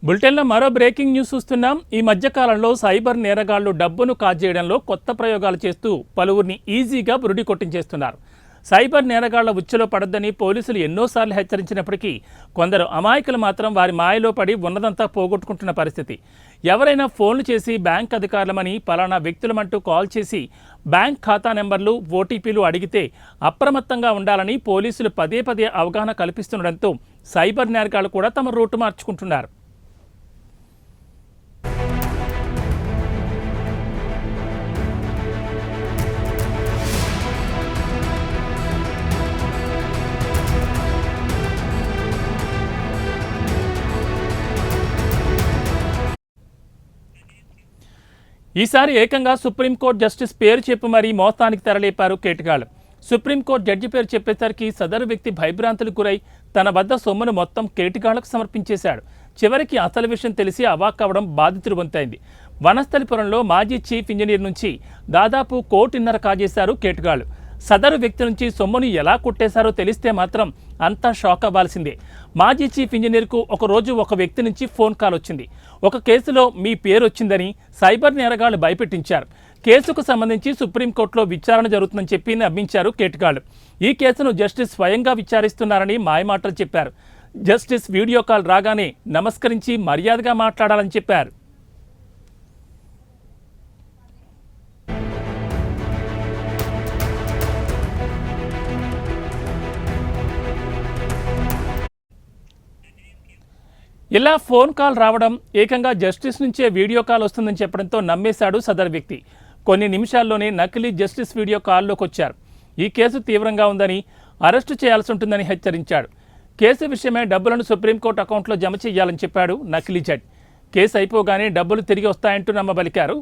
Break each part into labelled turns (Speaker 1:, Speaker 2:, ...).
Speaker 1: బులెటిన్లో మరో breaking news చూస్తున్నాం. ఈ మధ్యకాలంలో సైబర్ నేరగాళ్లు డబ్బును కాజేయడంలో కొత్త ప్రయోగాలు చేస్తూ పలువురిని ఈజీగా బురుడి కొట్టించేస్తున్నారు. సైబర్ నేరగాళ్ల ఉచ్చులో పడొద్దని పోలీసులు ఎన్నోసార్లు హెచ్చరించినప్పటికీ కొందరు అమాయకులు మాత్రం వారి మాయలో పడి ఉన్నదంతా పోగొట్టుకుంటున్న పరిస్థితి. ఎవరైనా ఫోన్లు చేసి బ్యాంక్ అధికారులమని పలానా వ్యక్తులమంటూ కాల్ చేసి బ్యాంక్ ఖాతా నెంబర్లు ఓటీపీలు అడిగితే అప్రమత్తంగా ఉండాలని పోలీసులు పదే పదే అవగాహన కల్పిస్తుండడంతో సైబర్ నేరగాళ్లు కూడా తమ రూటు మార్చుకుంటున్నారు. ఈసారి ఏకంగా సుప్రీంకోర్టు జస్టిస్ పేరు చెప్పి మరీ మోస్తానికి తెరలేపారు కేటగాళ్లు. సుప్రీంకోర్టు జడ్జి పేరు చెప్పేసరికి సదరు వ్యక్తి భయభ్రాంతులకు గురై తన వద్ద సొమ్మును మొత్తం కేటగాళ్లకు సమర్పించేశాడు. చివరికి అసలు విషయం తెలిసి అవాక్కవడం బాధితులు వంతైంది. వనస్థలిపురంలో మాజీ చీఫ్ ఇంజనీర్ నుంచి దాదాపు 1.5 కోటి కాజేశారు కేటగాళ్లు. సదరు వ్యక్తి నుంచి సొమ్మును ఎలా కొట్టేశారో తెలిస్తే మాత్రం అంతా షాక్ అవ్వాల్సిందే. మాజీ చీఫ్ ఇంజనీర్కు ఒకరోజు ఒక వ్యక్తి నుంచి ఫోన్ కాల్ వచ్చింది. ఒక కేసులో మీ పేరు వచ్చిందని సైబర్ నేరగాళ్లు భయపెట్టించారు. కేసుకు సంబంధించి సుప్రీంకోర్టులో విచారణ జరుగుతుందని చెప్పి నమ్మించారు కేటగాళ్లు. ఈ కేసును జస్టిస్ స్వయంగా విచారిస్తున్నారని మాయమాటలు చెప్పారు. జస్టిస్ వీడియో కాల్ రాగానే నమస్కరించి మర్యాదగా మాట్లాడాలని చెప్పారు. ఇలా ఫోన్ కాల్ రావడం, ఏకంగా జస్టిస్ నుంచే వీడియో కాల్ వస్తుందని చెప్పడంతో నమ్మేశాడు సదరు వ్యక్తి. కొన్ని నిమిషాల్లోనే నకిలీ జస్టిస్ వీడియో కాల్లోకి వచ్చారు. ఈ కేసు తీవ్రంగా ఉందని, అరెస్టు చేయాల్సి ఉంటుందని హెచ్చరించాడు. కేసు విషయమై డబ్బులను సుప్రీంకోర్టు అకౌంట్లో జమ చేయాలని చెప్పాడు నకిలీ జడ్జి. కేసు అయిపోగానే డబ్బులు తిరిగి వస్తాయంటూ నమ్మబలికారు.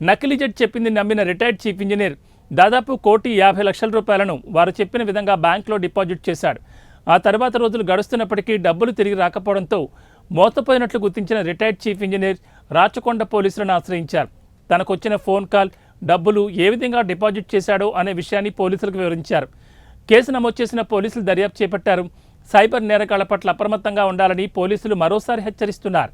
Speaker 1: నకిలీ జడ్జి చెప్పింది నమ్మిన రిటైర్డ్ చీఫ్ ఇంజనీర్ దాదాపు 1,50,00,000 రూపాయలను వారు చెప్పిన విధంగా బ్యాంకులో డిపాజిట్ చేశాడు. ఆ తర్వాత రోజులు గడుస్తున్నప్పటికీ డబ్బులు తిరిగి రాకపోవడంతో మోసపోయినట్లు గుర్తించిన రిటైర్డ్ చీఫ్ ఇంజనీర్ రాచకొండ పోలీసులను ఆశ్రయించారు. తనకొచ్చిన ఫోన్ కాల్, డబ్బులు ఏ విధంగా డిపాజిట్ చేశాడో అనే విషయాన్ని పోలీసులకు వివరించారు. కేసు నమోదు చేసిన పోలీసులు దర్యాప్తు చేపట్టారు. సైబర్ నేరగాళ్ల పట్ల అప్రమత్తంగా ఉండాలని పోలీసులు మరోసారి హెచ్చరిస్తున్నారు.